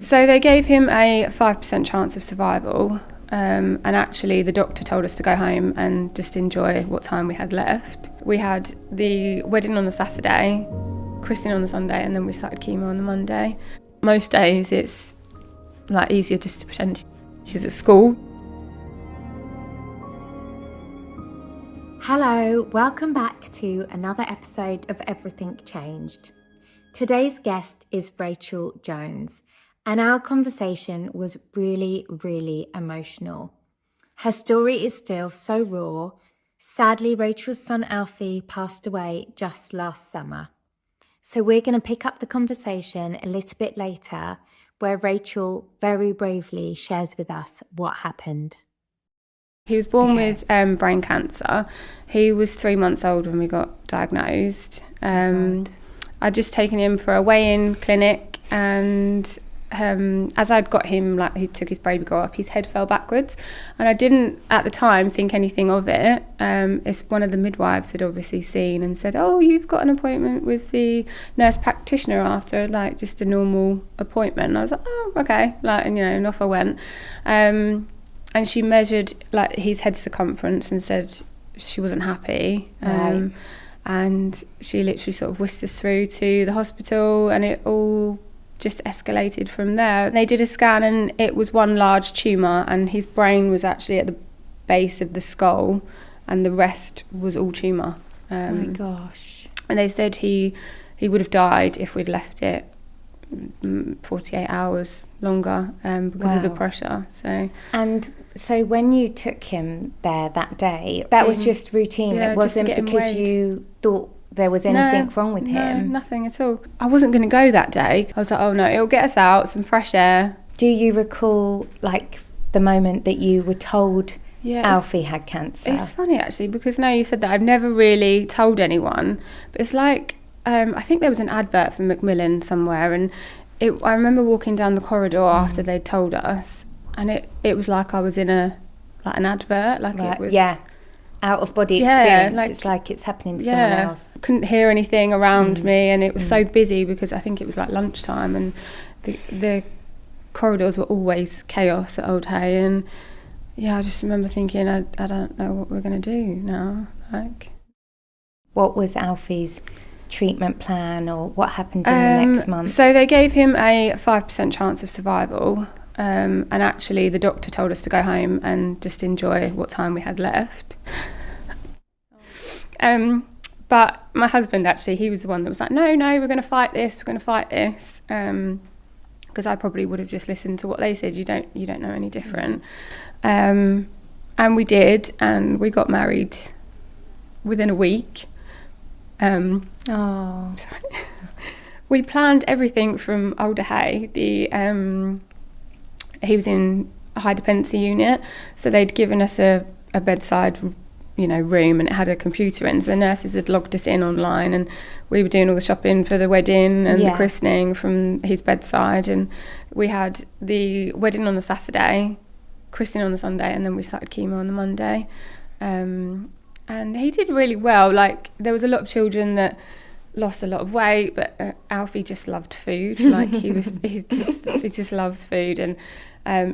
So they gave him a 5% chance of survival, and actually the doctor told us to go home and just enjoy what time we had left. We had the wedding on the Saturday, christening on the Sunday, and then we started chemo on the Monday. Most days it's like easier just to pretend she's at school. Hello, welcome back to another episode of Everything Changed. Today's guest is Rachel Jones, and our conversation was really emotional. Her story is still so raw. Sadly, Rachel's son Alfie passed away just last summer. So we're going to pick up the conversation a little bit later, where Rachel very bravely shares with us what happened. He was born with brain cancer. He was 3 months old when we got diagnosed. I'd just taken him for a weigh-in clinic, and as I'd got him, like, he took his baby girl up, his head fell backwards, and I didn't at the time think anything of it. It's one of the midwives had obviously seen and said, "Oh, you've got an appointment with the nurse practitioner after, like, just a normal appointment." And I was like, "Oh, okay," like, and off I went. And she measured, like, his head circumference and said she wasn't happy. Right. And she literally sort of whisked us through to the hospital, and it all just escalated from there. They did a scan, and it was one large tumour, and his brain was actually at the base of the skull, and the rest was all tumour. Oh my gosh. And they said he would have died if we'd left it 48 hours longer because of the pressure. And so when you took him there that day, that was just routine. Yeah, it wasn't because you thought there was anything wrong with him? No, nothing at all. I wasn't going to go that day. I was like, oh no, it'll get us out, some fresh air. Do you recall, like, the moment that you were told Alfie had cancer? It's funny actually, because now you said that, I've never really told anyone, but it's like, I think there was an advert for Macmillan somewhere, and I remember walking down the corridor after they'd told us, and it was like I was in an advert, like it was out of body experience. Like, it's like it's happening to someone else. Couldn't hear anything around me, and it was so busy because I think it was like lunchtime, and the corridors were always chaos at Old Hay, and I just remember thinking, I don't know what we're going to do now. Like, what was Alfie's treatment plan, or what happened in the next month? So they gave him a 5% chance of survival, and actually the doctor told us to go home and just enjoy what time we had left. But my husband, actually, he was the one that was like, no, we're going to fight this, because I probably would have just listened to what they said. You don't know any different. And we did, and we got married within a week. We planned everything from Old Hay. He was in a high dependency unit, so they'd given us a bedside room, and it had a computer in, so the nurses had logged us in online, and we were doing all the shopping for the wedding and the christening from his bedside. And we had the wedding on the Saturday, christening on the Sunday, and then we started chemo on the Monday. And he did really well. Like, there was a lot of children that lost a lot of weight, but Alfie just loved food. Like, he just loves food, and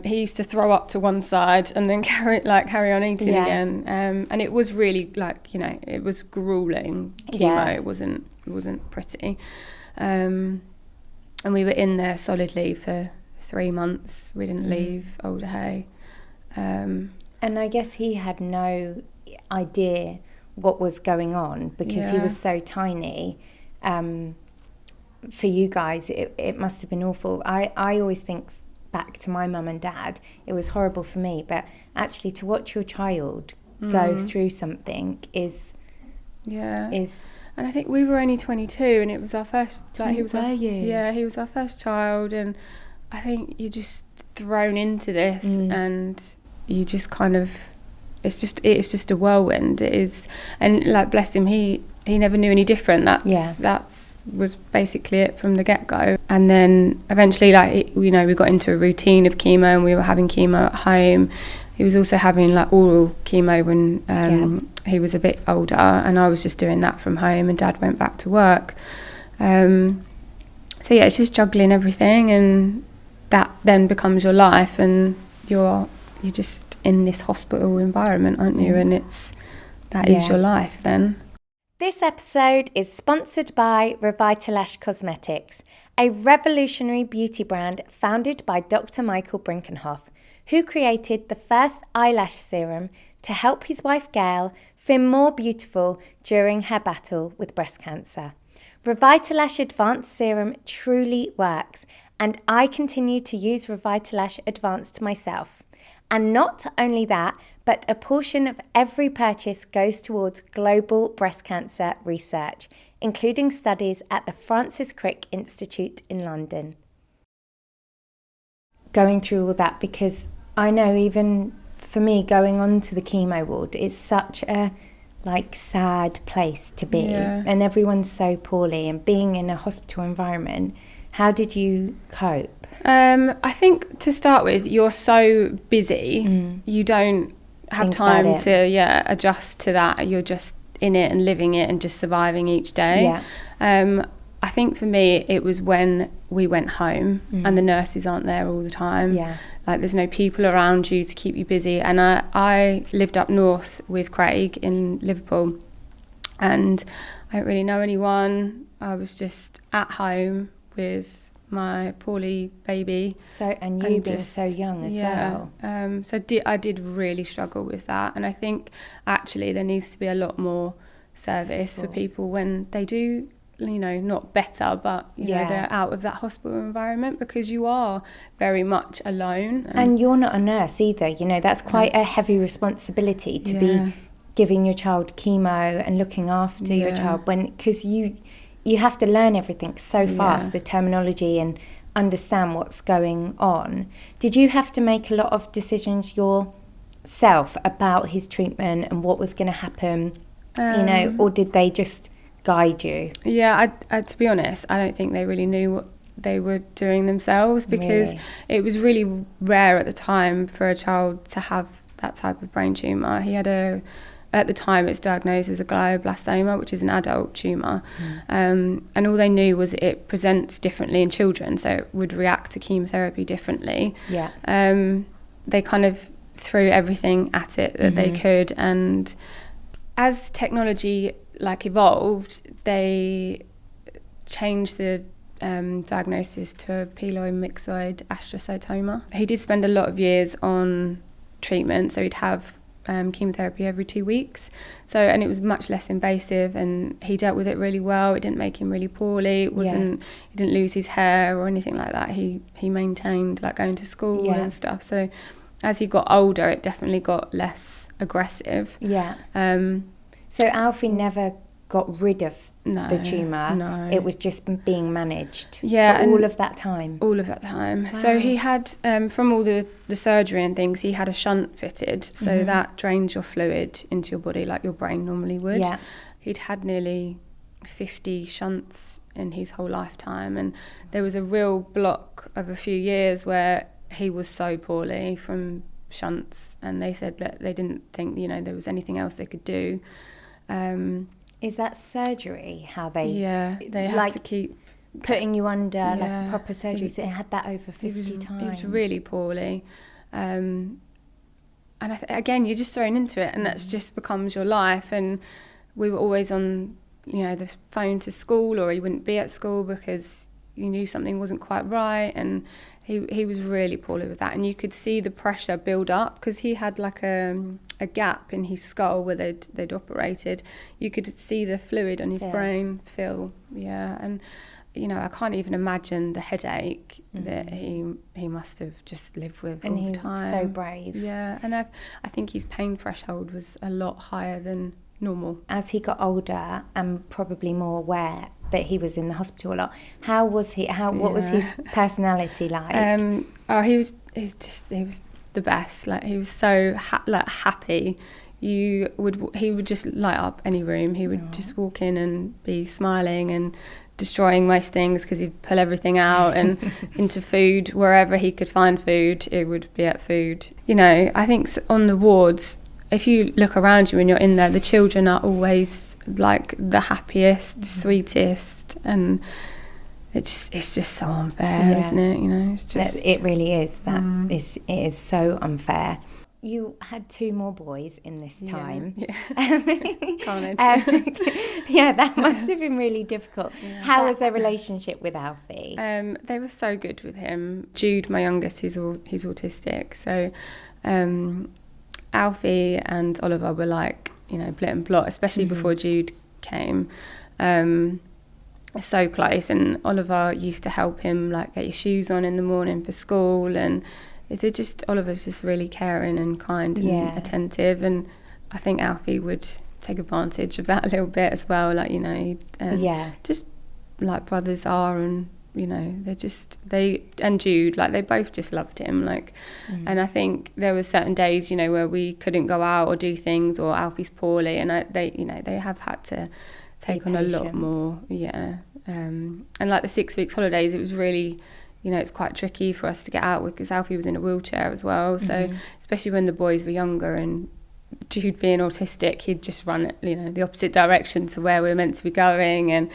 he used to throw up to one side and then carry on eating again. And it was really, like, it was grueling chemo. It wasn't pretty. And we were in there solidly for 3 months. We didn't leave Old Hay. And I guess he had no idea what was going on because he was so tiny. For you guys, it must have been awful. I always think back to my mum and dad. It was horrible for me, but actually to watch your child go through something is. And I think we were only 22, and it was our first. Like, he was our first child, and I think you're just thrown into this, and you just kind of. It's just a whirlwind. It is, and like, bless him, he never knew any different. That's was basically it from the get-go. And then eventually, like, we got into a routine of chemo, and we were having chemo at home. He was also having, like, oral chemo when he was a bit older, and I was just doing that from home, and Dad went back to work. So it's just juggling everything, and that then becomes your life, and you're just in this hospital environment, aren't you? And that is your life then. This episode is sponsored by REVITALASH Cosmetics, a revolutionary beauty brand founded by Dr. Michael Brinkenhoff, who created the first eyelash serum to help his wife Gail feel more beautiful during her battle with breast cancer. REVITALASH Advanced Serum truly works, and I continue to use REVITALASH Advanced myself. And not only that, but a portion of every purchase goes towards global breast cancer research, including studies at the Francis Crick Institute in London. Going through all that, because I know even for me, going on to the chemo ward, it's such a sad place to be, and everyone's so poorly, and being in a hospital environment. How did you cope? I think to start with, you're so busy, you don't have time to adjust to that. You're just in it and living it and just surviving each day. I think for me, it was when we went home and the nurses aren't there all the time. Like, there's no people around you to keep you busy. And I lived up north with Craig in Liverpool, and I didn't really know anyone. I was just at home with my poorly baby. And you being so young as well. So I did really struggle with that. And I think actually there needs to be a lot more service for people when they do, not better, but you know, they're out of that hospital environment, because you are very much alone. And you're not a nurse either, that's quite a heavy responsibility to be giving your child chemo and looking after your child, because you have to learn everything so fast, the terminology, and understand what's going on. Did you have to make a lot of decisions yourself about his treatment and what was going to happen, or did they just guide you? I to be honest, I don't think they really knew what they were doing themselves, because it was really rare at the time for a child to have that type of brain tumour. He had at the time it's diagnosed as a glioblastoma, which is an adult tumour, and all they knew was it presents differently in children, so it would react to chemotherapy differently. They kind of threw everything at it that they could, and as technology evolved, they changed the diagnosis to a pyelomyxoid astrocytoma. He did spend a lot of years on treatment, so he'd have chemotherapy every 2 weeks, and it was much less invasive, and he dealt with it really well. It didn't make him really poorly. He didn't lose his hair or anything like that. He maintained going to school and stuff. So as he got older, it definitely got less aggressive. So Alfie never got rid of the tumour. No. It was just being managed for all of that time. All of that time. Wow. So he had, from all the surgery and things, he had a shunt fitted, so that drains your fluid into your body like your brain normally would. He'd had nearly 50 shunts in his whole lifetime, and there was a real block of a few years where he was so poorly from shunts, and they said that they didn't think there was anything else they could do. Is that surgery? How they they have to keep putting you under proper surgery? So they had that over 50 times. It was really poorly, and again, you're just thrown into it, and that's just becomes your life. And we were always on the phone to school, or he wouldn't be at school because you knew something wasn't quite right, and he was really poorly with that, and you could see the pressure build up, because he had a gap in his skull where they'd operated. You could see the fluid on his brain fill, and I can't even imagine the headache that he must have just lived with all the time. And he was so brave. And I think his pain threshold was a lot higher than normal. As he got older and probably more aware that he was in the hospital a lot, how was he? What was his personality like? He was the best. He was so happy. He would just light up any room. He would just walk in and be smiling and destroying most things, because he'd pull everything out and into food. Wherever he could find food, it would be at food. I think on the wards, if you look around you when you're in there, the children are always the happiest, sweetest, and it's just so unfair, isn't it? You know, it's just... It really is. It is so unfair. You had 2 more boys in this time. Carnage. Yeah, that must have been really difficult. How was their relationship with Alfie? They were so good with him. Jude, my youngest, he's autistic. So Alfie and Oliver were like, you know, blit and blot, especially before Jude came. So close, and Oliver used to help him like get his shoes on in the morning for school, and Oliver's just really caring and kind and attentive, and I think Alfie would take advantage of that a little bit as well, like, you know, just like brothers are, and you know, and Jude, like, they both just loved him, like, and I think there were certain days, you know, where we couldn't go out or do things, or Alfie's poorly, and they have had to take on a lot more, and like the 6 weeks holidays, it was really, you know, it's quite tricky for us to get out because Alfie was in a wheelchair as well, so especially when the boys were younger, and Jude being autistic, he'd just run, you know, the opposite direction to where we're meant to be going, and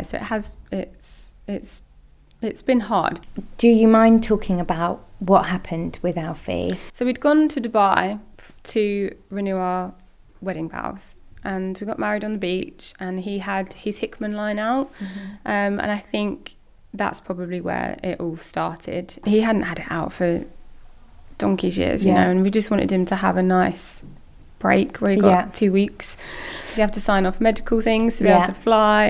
so it's been hard. Do you mind talking about what happened with Alfie? So we'd gone to Dubai to renew our wedding vows, and we got married on the beach, and he had his Hickman line out, and I think that's probably where it all started. He hadn't had it out for donkey's years, you know, and we just wanted him to have a nice break where he got 2 weeks. You have to sign off medical things to be able to fly,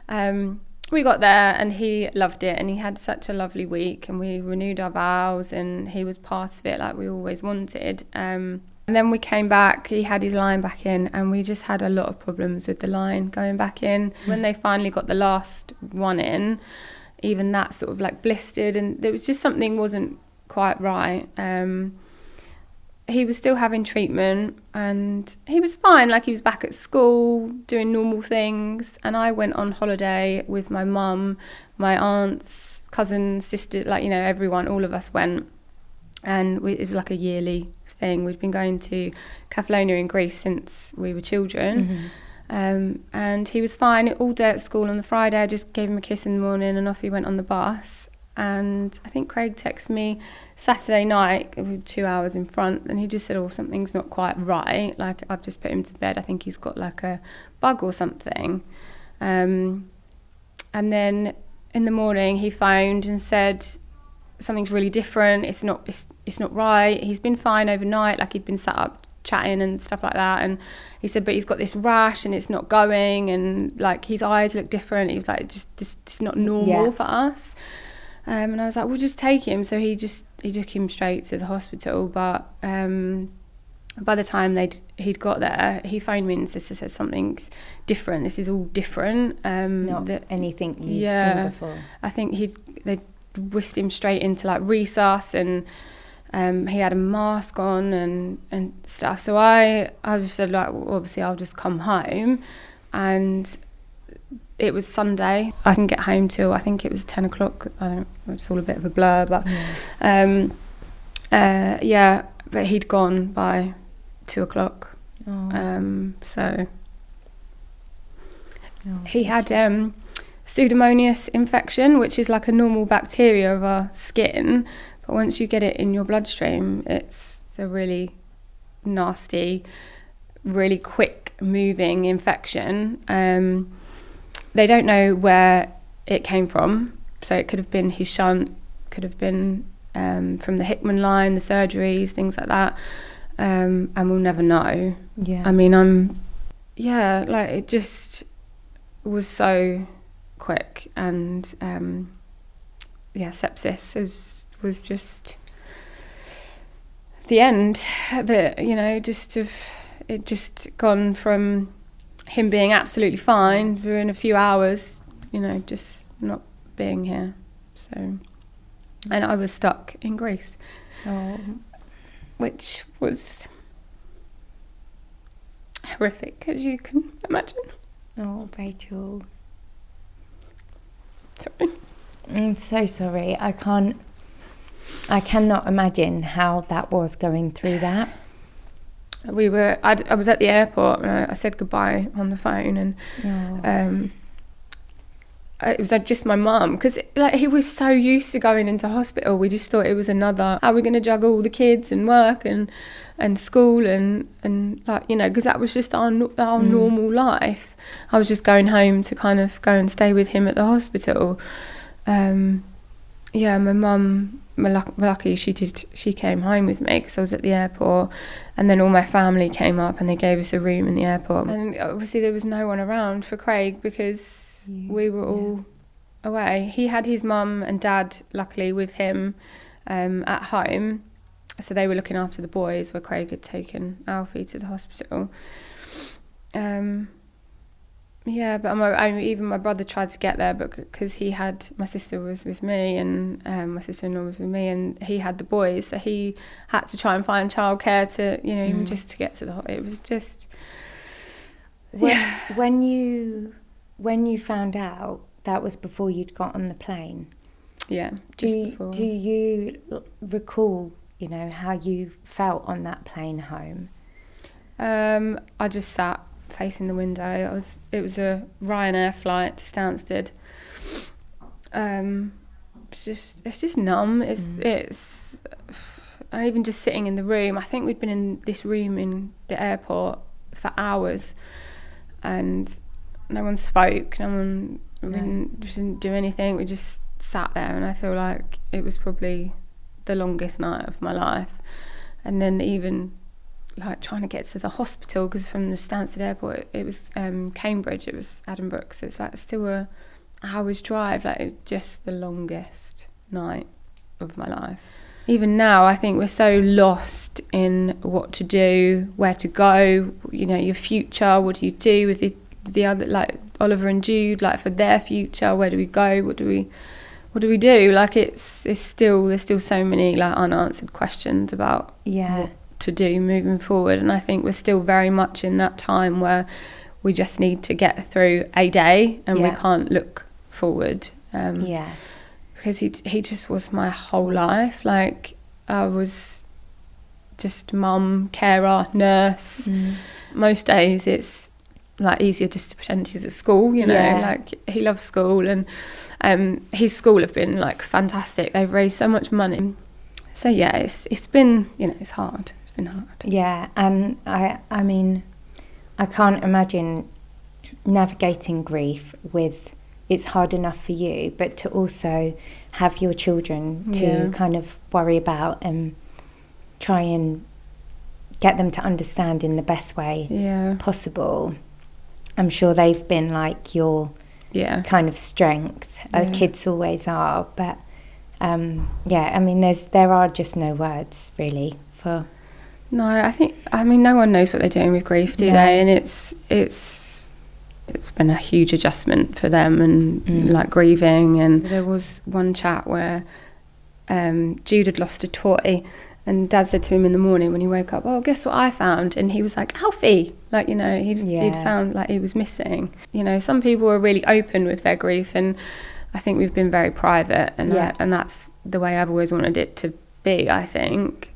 and we got there, and he loved it, and he had such a lovely week, and we renewed our vows, and he was part of it like we always wanted. And then we came back, he had his line back in, and we just had a lot of problems with the line going back in. When they finally got the last one in, even that sort of like blistered, and there was just something wasn't quite right. He was still having treatment, and he was fine, like he was back at school doing normal things, and I went on holiday with my mum, my aunts, cousins, sister, like, you know, everyone, all of us went, and it was like a yearly thing. We'd been going to Catalonia in Greece since we were children, and he was fine all day at school. On the Friday I just gave him a kiss in the morning, and off he went on the bus. And I think Craig texted me Saturday night, 2 hours in front, and he just said, oh, something's not quite right, like I've just put him to bed, I think he's got like a bug or something. And then in the morning he phoned and said something's really different, it's not right. He's been fine overnight, like he'd been sat up chatting and stuff like that, and he said, but he's got this rash and it's not going, and like his eyes look different. He was like, just not normal for us. And I was like, well, just take him. So he took him straight to the hospital, but by the time he'd got there, he phoned me and sister said, something's different, this is all different. It's not anything you've seen before. I think they whisked him straight into like resus, and he had a mask on and stuff. So I just said, like, well, obviously I'll just come home, and it was Sunday. I didn't get home till I think it was 10 o'clock. It's all a bit of a blur, but but he'd gone by 2 o'clock. He had Pseudomonas infection, which is like a normal bacteria of our skin, but once you get it in your bloodstream, it's a really nasty, really quick moving infection. They don't know where it came from, so it could have been his shunt, could have been from the Hickman line, the surgeries, things like that, and we'll never know. I mean, like it just was so quick, and sepsis was just the end. But you know, it just gone from him being absolutely fine within a few hours, you know, just not being here. So, and I was stuck in Greece, which was horrific, as you can imagine. Oh, Rachel. Sorry. I'm so sorry. I cannot imagine how that was, going through that. I was at the airport, and I said goodbye on the phone, and it was just my mum, because like he was so used to going into hospital. We just thought it was another, how are we going to juggle all the kids and work and school and like, you know, because that was just our normal life. I was just going home to kind of go and stay with him at the hospital. My mum, lucky she came home with me because I was at the airport, and then all my family came up and they gave us a room in the airport. And obviously there was no one around for Craig because we were all away. He had his mum and dad luckily with him at home, so they were looking after the boys where Craig had taken Alfie to the hospital. But even my brother tried to get there, but because my sister was with me and my sister-in-law was with me, and he had the boys, so he had to try and find childcare to, you know, even just to get to it was just. When you found out, that was before you'd got on the plane. Yeah, before. Do you recall, you know, how you felt on that plane home? I just sat facing the window. It was a Ryanair flight to Stansted. It's just numb. It's even just sitting in the room. I think we'd been in this room in the airport for hours, and no one spoke. No one didn't do anything. We just sat there, and I feel like it was probably the longest night of my life. And then even like trying to get to the hospital, because from the Stansted airport it was Cambridge, it was Addenbrooke, so it's like still a hour's drive. Like, it was just the longest night of my life. Even now I think we're so lost in what to do, where to go, you know, your future. What do you do with the other, like Oliver and Jude, like for their future? Where do we go? What do we do? Like, there's still so many like unanswered questions about what to do moving forward. And I think we're still very much in that time where we just need to get through a day, and we can't look forward. Because he just was my whole life. Like, I was just mum, carer, nurse. Most days it's like easier just to pretend he's at school, you know. Like, he loves school, and his school have been like fantastic. They've raised so much money. So yeah, it's been, you know, it's hard. It's been hard. Yeah, and I mean, I can't imagine navigating grief with, it's hard enough for you, but to also have your children to kind of worry about and try and get them to understand in the best way possible. I'm sure they've been like your kind of strength. Kids always are, but I mean, there are just no words really for. No, I mean, no one knows what they're doing with grief, do they? And it's been a huge adjustment for them, and like grieving. And there was one chat where Jude had lost a toy, and Dad said to him in the morning when he woke up, "Oh, guess what I found?" And he was like, "Alfie!" Like, you know, he'd found, like, he was missing. You know, some people are really open with their grief, and I think we've been very private, and and that's the way I've always wanted it to be, I think.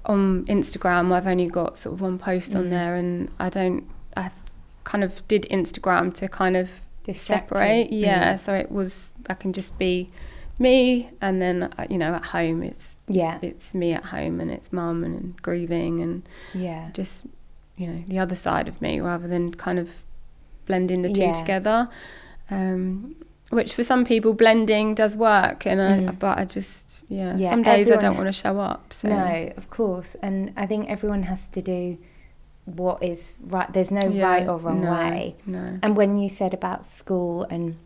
On Instagram, I've only got sort of one post on there, and I kind of did Instagram to kind of separate. So it was, I can just be me, and then, you know, at home it's me at home, and it's mum and grieving, and just, you know, the other side of me, rather than kind of blending the two together, which for some people blending does work, and but I just some days I don't want to show up. So. No, of course, and I think everyone has to do what is right. There's no right or wrong way. No. And when you said about school, and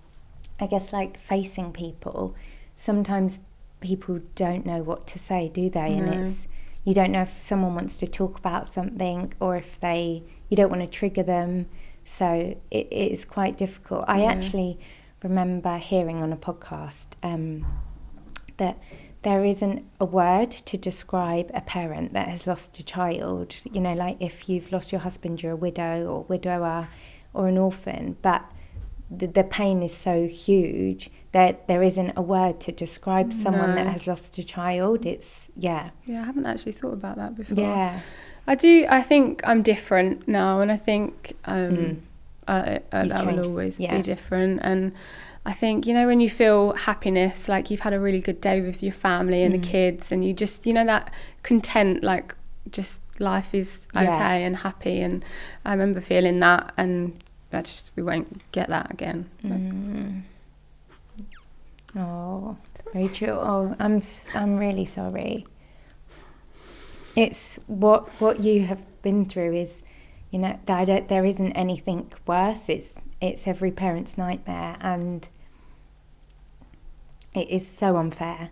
I guess like facing people, sometimes people don't know what to say, do they? No. And you don't know if someone wants to talk about something, or if you don't want to trigger them. So it is quite difficult. I actually remember hearing on a podcast that there isn't a word to describe a parent that has lost a child. You know, like if you've lost your husband, you're a widow or widower or an orphan, but the pain is so huge that there isn't a word to describe someone that has lost a child. It's I haven't actually thought about that before. Yeah, I think I'm different now, and I think I that will always be different. And I think, you know, when you feel happiness, like you've had a really good day with your family and the kids, and you just, you know, that content, like just life is okay and happy. And I remember feeling that, and we won't get that again. Oh, Rachel, I'm really sorry. It's what you have been through is, you know, there isn't anything worse. It's every parent's nightmare, and it is so unfair.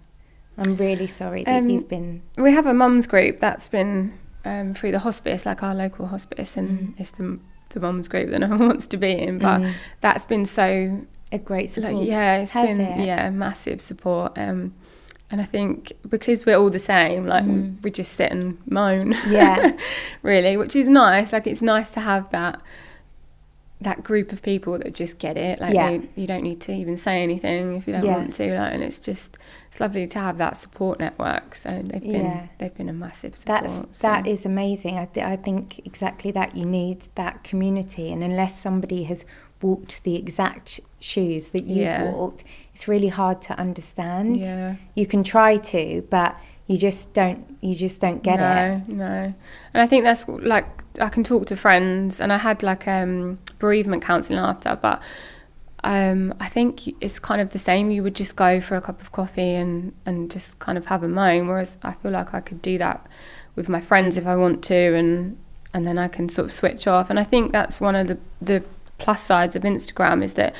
I'm really sorry that you've been... We have a mums group that's been through the hospice, like our local hospice, and it's the mums group that no one wants to be in, but that's been so... A great support. Like, it's been massive support. And I think because we're all the same, like we just sit and moan, really, which is nice. Like, it's nice to have that group of people that just get it. Like, you don't need to even say anything if you don't want to. Like, and it's lovely to have that support network. So they've been a massive support. That is amazing. I think exactly that. You need that community, and unless somebody has walked the exact shoes that you've walked, it's really hard to understand. You can try to, but you just don't get it. No. And I think that's like, I can talk to friends, and I had like bereavement counselling after, but I think it's kind of the same. You would just go for a cup of coffee and just kind of have a moan, whereas I feel like I could do that with my friends if I want to, and then I can sort of switch off. And I think that's one of the plus sides of Instagram, is that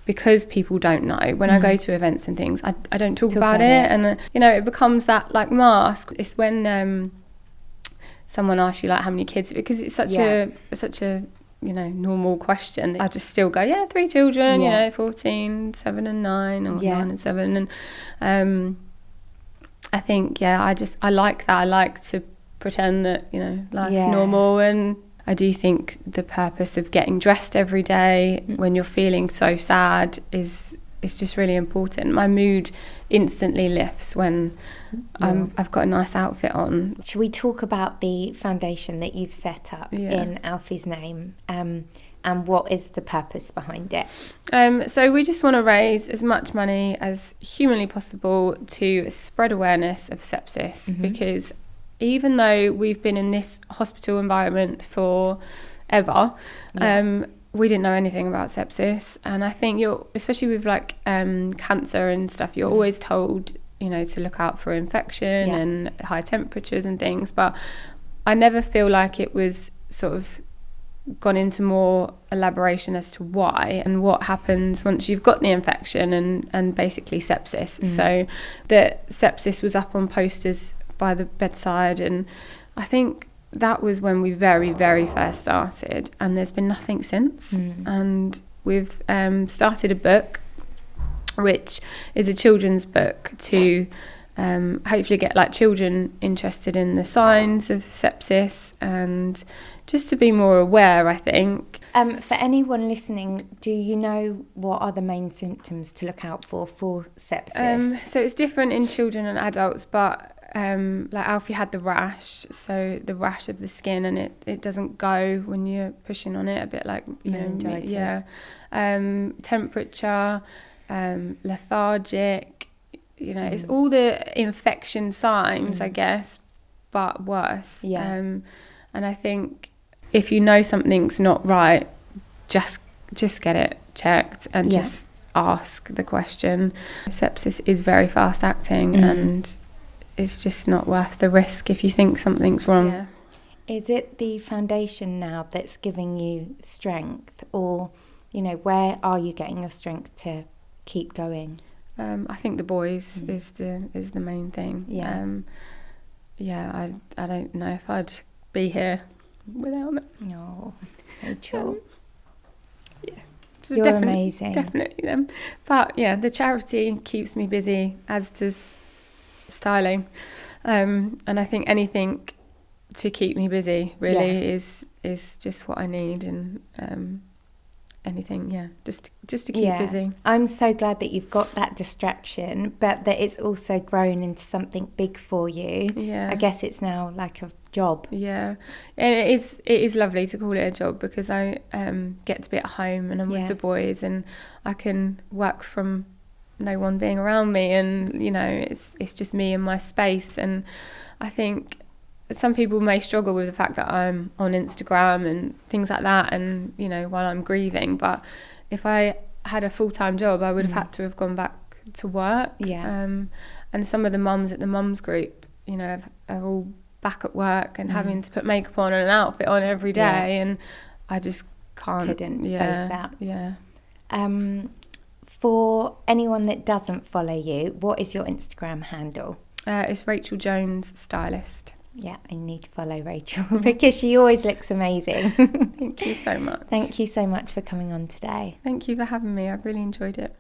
because people don't know, when I go to events and things, I don't talk about it. And you know, it becomes that like mask. It's when someone asks you like how many kids, because it's such a you know, normal question, I just still go 3 children, you know, 14, 7 and 9, or 9 and 7. And I think I like that. I like to pretend that, you know, life's normal. And I do think the purpose of getting dressed every day when you're feeling so sad is just really important. My mood instantly lifts when I've got a nice outfit on. Should we talk about the foundation that you've set up in Alfie's name, and what is the purpose behind it? So we just want to raise as much money as humanly possible to spread awareness of sepsis, because even though we've been in this hospital environment forever, we didn't know anything about sepsis. And I think especially with like cancer and stuff, you're always told, you know, to look out for infection and high temperatures and things. But I never feel like it was sort of gone into more elaboration as to why and what happens once you've got the infection and basically sepsis. So that sepsis was up on posters by the bedside, and I think that was when we very, very first started, and there's been nothing since. And we've started a book, which is a children's book to hopefully get like children interested in the signs of sepsis, and just to be more aware, I think. For anyone listening, do you know what are the main symptoms to look out for sepsis? So it's different in children and adults, but like Alfie had the rash, so the rash of the skin, and it doesn't go when you're pushing on it, a bit like, you know, temperature, lethargic, you know, it's all the infection signs, I guess, but worse. And I think if you know something's not right, just get it checked and just ask the question. Sepsis is very fast acting, and it's just not worth the risk if you think something's wrong. Is it the foundation now that's giving you strength, or, you know, where are you getting your strength to keep going? I think the boys is the main thing. I don't know if I'd be here without them. No, Rachel. So you're amazing. Definitely them. But the charity keeps me busy, as does styling, and I think anything to keep me busy really is just what I need. And anything, just to keep busy. I'm so glad that you've got that distraction, but that it's also grown into something big for you. I guess it's now like a job. And it is lovely to call it a job, because I get to be at home and I'm with the boys, and I can work from no one being around me, and you know, it's just me and my space. And I think some people may struggle with the fact that I'm on Instagram and things like that, and you know, while I'm grieving. But if I had a full-time job, I would have had to have gone back to work. And some of the mums at the mums group, you know, are all back at work and having to put makeup on and an outfit on every day, and I just couldn't face that. For anyone that doesn't follow you, what is your Instagram handle? It's Rachel Jones Stylist. Yeah, I need to follow Rachel because she always looks amazing. Thank you so much. Thank you so much for coming on today. Thank you for having me. I've really enjoyed it.